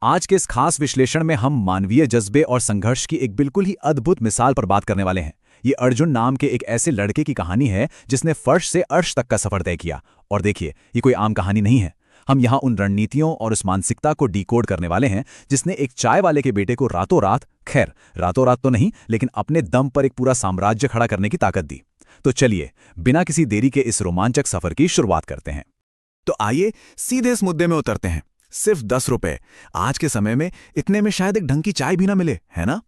आज के इस खास विश्लेषण में हम मानवीय जज्बे और संघर्ष की एक बिल्कुल ही अद्भुत मिसाल पर बात करने वाले हैं। ये अर्जुन नाम के एक ऐसे लड़के की कहानी है जिसने फर्श से अर्श तक का सफर तय किया। और देखिए, ये कोई आम कहानी नहीं है। हम यहाँ उन रणनीतियों और उस मानसिकता को डिकोड करने वाले हैं जिसने एक चाय वाले के बेटे को रातों रात, खैर रातों रात तो नहीं, लेकिन अपने दम पर एक पूरा साम्राज्य खड़ा करने की ताकत दी। तो चलिए, बिना किसी देरी के इस रोमांचक सफर की शुरुआत करते हैं। तो आइए सीधे इस मुद्दे में उतरते हैं। सिर्फ 10 रुपए, आज के समय में इतने में शायद एक ढंग की चाय भी ना मिले, है ना?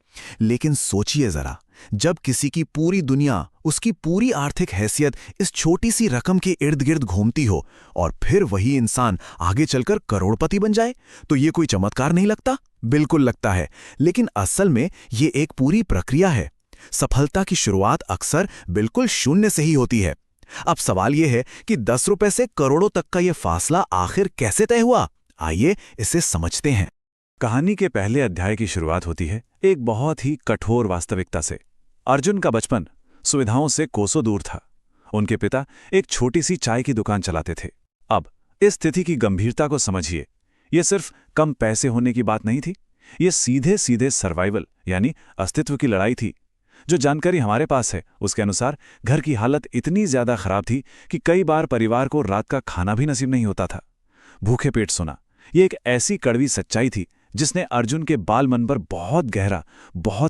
लेकिन सोचिए जरा, जब किसी की पूरी दुनिया, उसकी पूरी आर्थिक हैसियत इस छोटी सी रकम के इर्द गिर्द घूमती हो और फिर वही इंसान आगे चलकर करोड़पति बन जाए, तो ये कोई चमत्कार नहीं लगता? बिल्कुल लगता है। लेकिन असल में ये एक पूरी प्रक्रिया है। सफलता की शुरुआत अक्सर बिल्कुल शून्य से ही होती है। अब सवाल यह है कि 10 रुपए से करोड़ों तक का यह फासला आखिर कैसे तय हुआ? आइए इसे समझते हैं। कहानी के पहले अध्याय की शुरुआत होती है एक बहुत ही कठोर वास्तविकता से। अर्जुन का बचपन सुविधाओं से कोसों दूर था। उनके पिता एक छोटी सी चाय की दुकान चलाते थे। अब इस स्थिति की गंभीरता को समझिए। यह सिर्फ कम पैसे होने की बात नहीं थी, ये सीधे सीधे सर्वाइवल यानी अस्तित्व की लड़ाई थी। जो जानकारी हमारे पास है उसके अनुसार घर की हालत इतनी ज्यादा खराब थी कि कई बार परिवार को रात का खाना भी नसीब नहीं होता था। भूखे पेट सोना, ये एक ऐसी कड़वी सच्चाई थी जिसने अर्जुन के बाल मन पर बहुत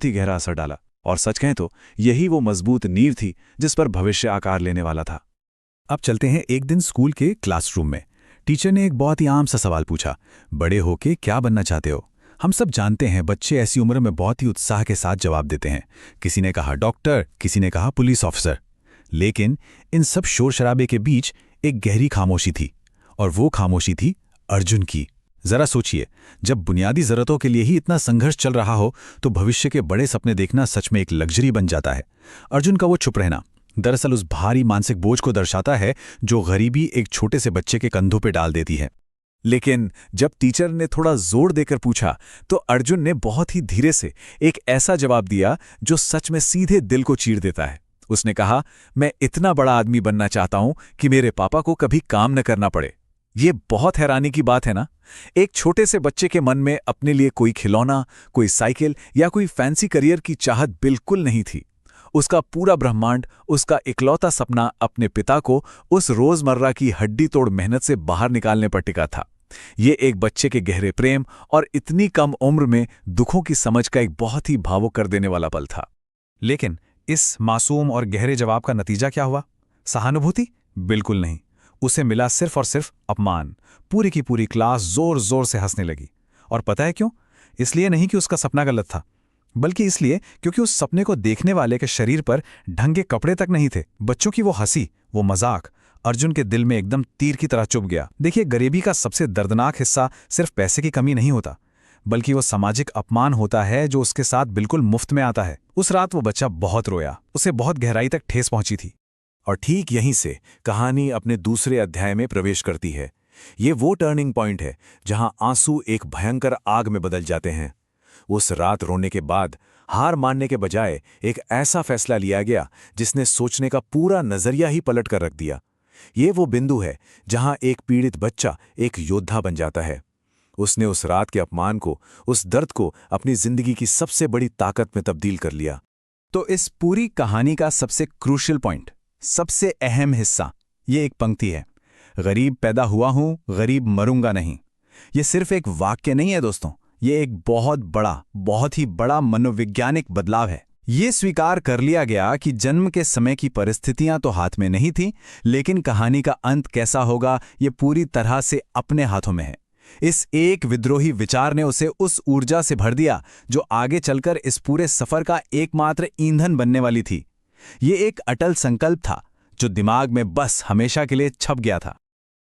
ही गहरा असर डाला। और सच कहें तो यही वो मजबूत नींव थी जिस पर भविष्य आकार लेने वाला था। अब चलते हैं एक दिन स्कूल के क्लासरूम में। टीचर ने एक बहुत ही आम सा सवाल पूछा, बड़े होके क्या बनना चाहते हो? हम सब जानते हैं बच्चे ऐसी उम्र में बहुत ही उत्साह के साथ जवाब देते हैं। किसी ने कहा डॉक्टर, किसी ने कहा पुलिस ऑफिसर। लेकिन इन सब शोर शराबे के बीच एक गहरी खामोशी थी, और वो खामोशी थी अर्जुन की। जरा सोचिए, जब बुनियादी जरूरतों के लिए ही इतना संघर्ष चल रहा हो तो भविष्य के बड़े सपने देखना सच में एक लग्जरी बन जाता है। अर्जुन का वो चुप रहना दरअसल उस भारी मानसिक बोझ को दर्शाता है जो गरीबी एक छोटे से बच्चे के कंधों पर डाल देती है। लेकिन जब टीचर ने थोड़ा जोर देकर पूछा तो अर्जुन ने बहुत ही धीरे से एक ऐसा जवाब दिया जो सच में सीधे दिल को चीर देता है। उसने कहा, मैं इतना बड़ा आदमी बनना चाहता हूं कि मेरे पापा को कभी काम न करना पड़े। ये बहुत हैरानी की बात है ना? एक छोटे से बच्चे के मन में अपने लिए कोई खिलौना, कोई साइकिल या कोई फैंसी करियर की चाहत बिल्कुल नहीं थी। उसका पूरा ब्रह्मांड, उसका इकलौता सपना अपने पिता को उस रोजमर्रा की हड्डी तोड़ मेहनत से बाहर निकालने पर टिका था। ये एक बच्चे के गहरे प्रेम और इतनी कम उम्र में दुखों की समझ का एक बहुत ही भावुक कर देने वाला पल था। लेकिन इस मासूम और गहरे जवाब का नतीजा क्या हुआ? सहानुभूति? बिल्कुल नहीं। उसे मिला सिर्फ और सिर्फ अपमान। पूरी की पूरी क्लास जोर जोर से हंसने लगी। और पता है क्यों? इसलिए नहीं कि उसका सपना गलत था, बल्कि इसलिए क्योंकि उस सपने को देखने वाले के शरीर पर ढंग के कपड़े तक नहीं थे। बच्चों की वो हंसी, वो मजाक अर्जुन के दिल में एकदम तीर की तरह चुभ गया। देखिए, गरीबी का सबसे दर्दनाक हिस्सा सिर्फ पैसे की कमी नहीं होता, बल्कि वो सामाजिक अपमान होता है जो उसके साथ बिल्कुल मुफ्त में आता है। उस रात वो बच्चा बहुत रोया, उसे बहुत गहराई तक ठेस पहुंची थी। और ठीक यहीं से कहानी अपने दूसरे अध्याय में प्रवेश करती है। ये वो टर्निंग पॉइंट है जहां आंसू एक भयंकर आग में बदल जाते हैं। उस रात रोने के बाद हार मानने के बजाय एक ऐसा फैसला लिया गया जिसने सोचने का पूरा नजरिया ही पलट कर रख दिया। ये वो बिंदु है जहां एक पीड़ित बच्चा एक योद्धा बन जाता है। उसने उस रात के अपमान को, उस दर्द को अपनी जिंदगी की सबसे बड़ी ताकत में तब्दील कर लिया। तो इस पूरी कहानी का सबसे क्रूशियल पॉइंट, सबसे अहम हिस्सा, ये एक पंक्ति है, गरीब पैदा हुआ हूं, गरीब मरूंगा नहीं। ये सिर्फ एक वाक्य नहीं है दोस्तों, ये एक बहुत ही बड़ा मनोवैज्ञानिक बदलाव है। ये स्वीकार कर लिया गया कि जन्म के समय की परिस्थितियां तो हाथ में नहीं थीं, लेकिन कहानी का अंत कैसा होगा ये पूरी तरह से अपने हाथों में है। इस एक विद्रोही विचार ने उसे उस ऊर्जा से भर दिया जो आगे चलकर इस पूरे सफर का एकमात्र ईंधन बनने वाली थी। ये एक अटल संकल्प था जो दिमाग में बस हमेशा के लिए छप गया था।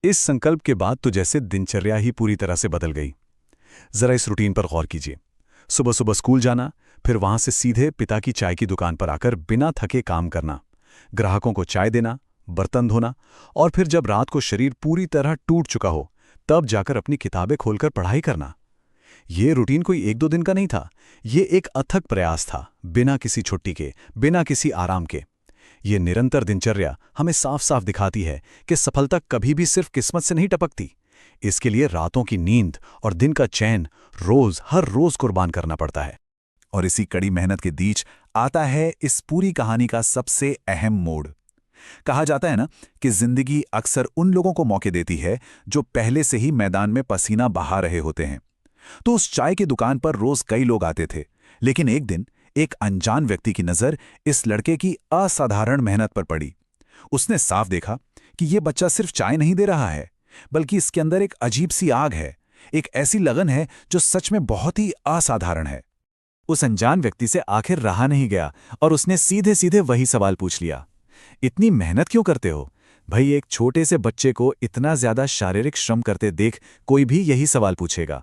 इस संकल्प के बाद तो जैसे दिनचर्या ही पूरी तरह से बदल गई। जरा इस रूटीन पर गौर कीजिए। सुबह सुबह स्कूल जाना, फिर वहां से सीधे पिता की चाय की दुकान पर आकर बिना थके काम करना, ग्राहकों को चाय देना, बर्तन धोना, और फिर जब रात को शरीर पूरी तरह टूट चुका हो तब जाकर अपनी किताबें खोलकर पढ़ाई करना। ये रूटीन कोई 1-2 दिन का नहीं था, ये एक अथक प्रयास था, बिना किसी छुट्टी के, बिना किसी आराम के। ये निरंतर दिनचर्या हमें साफ साफ दिखाती है कि सफलता कभी भी सिर्फ किस्मत से नहीं टपकती, इसके लिए रातों की नींद और दिन का चैन हर रोज कुर्बान करना पड़ता है। और इसी कड़ी मेहनत के बीच आता है इस पूरी कहानी का सबसे अहम मोड़। कहा जाता है ना कि जिंदगी अक्सर उन लोगों को मौके देती है जो पहले से ही मैदान में पसीना बहा रहे होते हैं। तो उस चाय की दुकान पर रोज कई लोग आते थे, लेकिन एक दिन एक अनजान व्यक्ति की नजर इस लड़के की असाधारण मेहनत पर पड़ी। उसने साफ देखा कि ये बच्चा सिर्फ चाय नहीं दे रहा है, बल्कि इसके अंदर एक अजीब सी आग है, एक ऐसी लगन है जो सच में बहुत ही असाधारण है। उस अनजान व्यक्ति से आखिर रहा नहीं गया और उसने सीधे सीधे वही सवाल पूछ लिया, इतनी मेहनत क्यों करते हो भाई? एक छोटे से बच्चे को इतना ज्यादा शारीरिक श्रम करते देख कोई भी यही सवाल पूछेगा।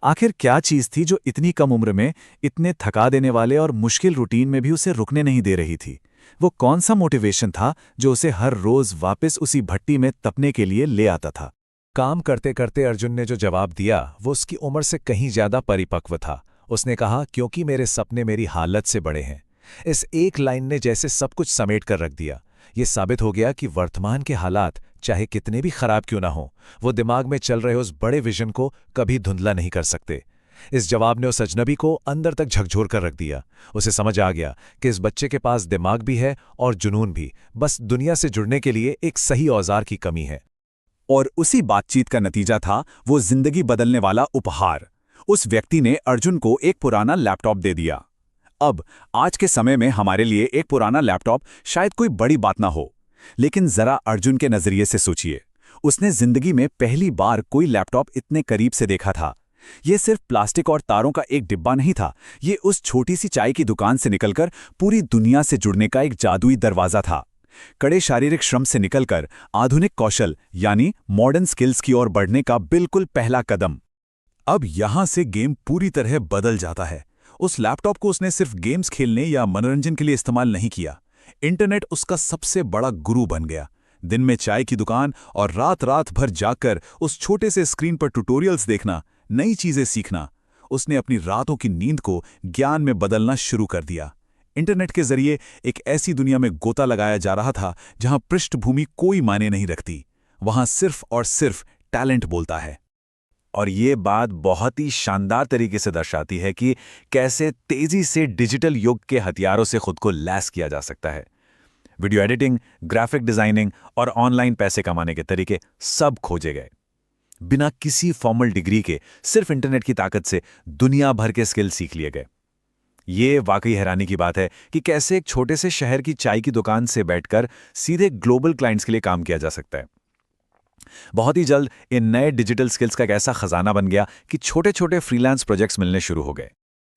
आखिर क्या चीज थी जो इतनी कम उम्र में इतने थका देने वाले और मुश्किल रूटीन में भी उसे रुकने नहीं दे रही थी? वो कौन सा मोटिवेशन था जो उसे हर रोज वापस उसी भट्टी में तपने के लिए ले आता था? काम करते करते अर्जुन ने जो जवाब दिया वो उसकी उम्र से कहीं ज्यादा परिपक्व था। उसने कहा, क्योंकि मेरे सपने मेरी हालत से बड़े हैं। इस एक लाइन ने जैसे सब कुछ समेट कर रख दिया। ये साबित हो गया कि वर्तमान के हालात चाहे कितने भी खराब क्यों ना हो, वो दिमाग में चल रहे उस बड़े विजन को कभी धुंधला नहीं कर सकते। इस जवाब ने उस अजनबी को अंदर तक झकझोर कर रख दिया। उसे समझ आ गया कि इस बच्चे के पास दिमाग भी है और जुनून भी, बस दुनिया से जुड़ने के लिए एक सही औजार की कमी है। और उसी बातचीत का नतीजा था वो जिंदगी बदलने वाला उपहार। उस व्यक्ति ने अर्जुन को एक पुराना लैपटॉप दे दिया। अब आज के समय में हमारे लिए एक पुराना लैपटॉप शायद कोई बड़ी बात ना हो, लेकिन जरा अर्जुन के नजरिए से सोचिए। उसने जिंदगी में पहली बार कोई लैपटॉप इतने करीब से देखा था। ये सिर्फ प्लास्टिक और तारों का एक डिब्बा नहीं था, ये उस छोटी सी चाय की दुकान से निकलकर पूरी दुनिया से जुड़ने का एक जादुई दरवाजा था। कड़े शारीरिक श्रम से निकलकर आधुनिक कौशल यानी मॉडर्न स्किल्स की ओर बढ़ने का बिल्कुल पहला कदम। अब यहां से गेम पूरी तरह बदल जाता है। उस लैपटॉप को उसने सिर्फ गेम्स खेलने या मनोरंजन के लिए इस्तेमाल नहीं किया। इंटरनेट उसका सबसे बड़ा गुरु बन गया। दिन में चाय की दुकान और रात रात भर जाकर उस छोटे से स्क्रीन पर ट्यूटोरियल्स देखना, नई चीजें सीखना, उसने अपनी रातों की नींद को ज्ञान में बदलना शुरू कर दिया। इंटरनेट के जरिए एक ऐसी दुनिया में गोता लगाया जा रहा था जहां पृष्ठभूमि कोई मायने नहीं रखती, वहां सिर्फ और सिर्फ टैलेंट बोलता है। और ये बात बहुत ही शानदार तरीके से दर्शाती है कि कैसे तेजी से डिजिटल युग के हथियारों से खुद को लैस किया जा सकता है। वीडियो एडिटिंग, ग्राफिक डिजाइनिंग और ऑनलाइन पैसे कमाने के तरीके सब खोजे गए। बिना किसी फॉर्मल डिग्री के सिर्फ इंटरनेट की ताकत से दुनिया भर के स्किल सीख लिए गए। ये वाकई हैरानी की बात है कि कैसे एक छोटे से शहर की चाय की दुकान से बैठकर सीधे ग्लोबल क्लाइंट्स के लिए काम किया जा सकता है। बहुत ही जल्द इन नए डिजिटल स्किल्स का एक ऐसा खजाना बन गया कि छोटे छोटे फ्रीलांस प्रोजेक्ट्स मिलने शुरू हो गए।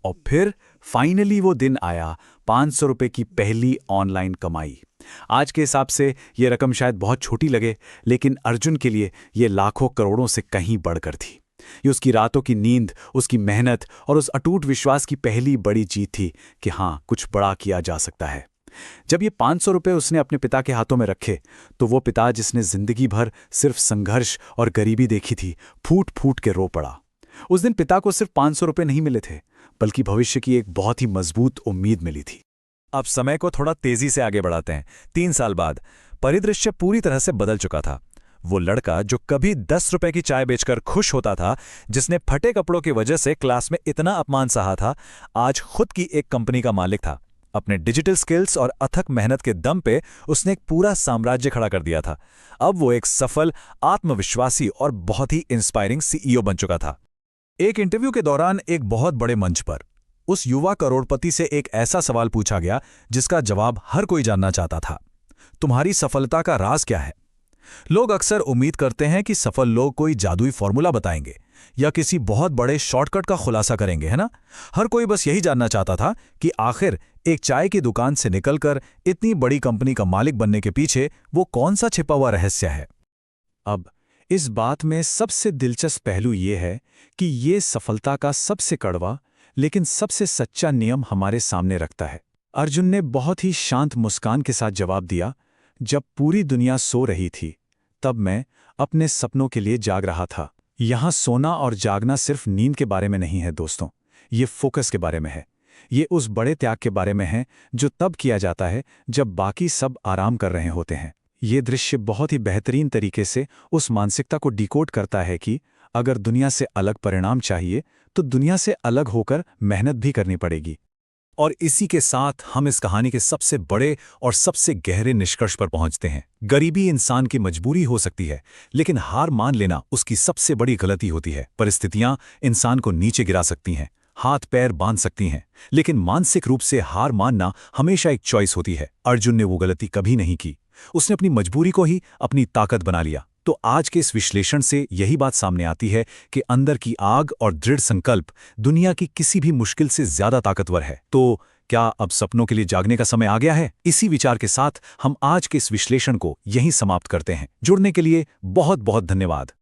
और फिर फाइनली वो दिन आया, 500 रुपए की पहली ऑनलाइन कमाई। आज के हिसाब से ये रकम शायद बहुत छोटी लगे, लेकिन अर्जुन के लिए ये लाखों करोड़ों से कहीं बढ़कर थी। ये उसकी रातों की नींद, उसकी मेहनत और उस अटूट विश्वास की पहली बड़ी जीत थी कि हाँ, कुछ बड़ा किया जा सकता है। जब ये 500 रुपए उसने अपने पिता के हाथों में रखे, तो वो पिता जिसने जिंदगी भर सिर्फ संघर्ष और गरीबी देखी थी, फूट फूट के रो पड़ा। उस दिन पिता को सिर्फ 500 रुपए नहीं मिले थे, बल्कि भविष्य की एक बहुत ही मजबूत उम्मीद मिली थी। अब समय को थोड़ा तेजी से आगे बढ़ाते हैं। 3 साल बाद परिदृश्य पूरी तरह से बदल चुका था। वो लड़का जो कभी 10 रुपए की चाय बेचकर खुश होता था, जिसने फटे कपड़ों की वजह से क्लास में इतना अपमान सहा था, आज खुद की एक कंपनी का मालिक था। अपने डिजिटल स्किल्स और अथक मेहनत के दम पे उसने एक पूरा साम्राज्य खड़ा कर दिया था। अब वो एक सफल, आत्मविश्वासी और बहुत ही इंस्पायरिंग सीईओ बन चुका था। एक इंटरव्यू के दौरान एक बहुत बड़े मंच पर उस युवा करोड़पति से एक ऐसा सवाल पूछा गया जिसका जवाब हर कोई जानना चाहता था। तुम्हारी सफलता का राज क्या है? लोग अक्सर उम्मीद करते हैं कि सफल लोग कोई जादुई फॉर्मूला बताएंगे या किसी बहुत बड़े शॉर्टकट का खुलासा करेंगे, है ना? हर कोई बस यही जानना चाहता था कि आखिर एक चाय की दुकान से निकलकर इतनी बड़ी कंपनी का मालिक बनने के पीछे वो कौन सा छिपा हुआ रहस्य है। अब इस बात में सबसे दिलचस्प पहलू ये है कि ये सफलता का सबसे कड़वा लेकिन सबसे सच्चा नियम हमारे सामने रखता है। अर्जुन ने बहुत ही शांत मुस्कान के साथ जवाब दिया, जब पूरी दुनिया सो रही थी तब मैं अपने सपनों के लिए जाग रहा था। यहां सोना और जागना सिर्फ नींद के बारे में नहीं है दोस्तों, ये फोकस के बारे में है। ये उस बड़े त्याग के बारे में है जो तब किया जाता है जब बाकी सब आराम कर रहे होते हैं। ये दृश्य बहुत ही बेहतरीन तरीके से उस मानसिकता को डिकोड करता है कि अगर दुनिया से अलग परिणाम चाहिए तो दुनिया से अलग होकर मेहनत भी करनी पड़ेगी। और इसी के साथ हम इस कहानी के सबसे बड़े और सबसे गहरे निष्कर्ष पर पहुंचते हैं। गरीबी इंसान की मजबूरी हो सकती है, लेकिन हार मान लेना उसकी सबसे बड़ी गलती होती है। परिस्थितियां इंसान को नीचे गिरा सकती हैं, हाथ पैर बांध सकती हैं, लेकिन मानसिक रूप से हार मानना हमेशा एक चॉइस होती है। अर्जुन ने वो गलती कभी नहीं की। उसने अपनी मजबूरी को ही अपनी ताकत बना लिया। तो आज के इस विश्लेषण से यही बात सामने आती है कि अंदर की आग और दृढ़ संकल्प दुनिया की किसी भी मुश्किल से ज्यादा ताकतवर है। तो क्या अब सपनों के लिए जागने का समय आ गया है? इसी विचार के साथ हम आज के इस विश्लेषण को यहीं समाप्त करते हैं। जुड़ने के लिए बहुत बहुत धन्यवाद।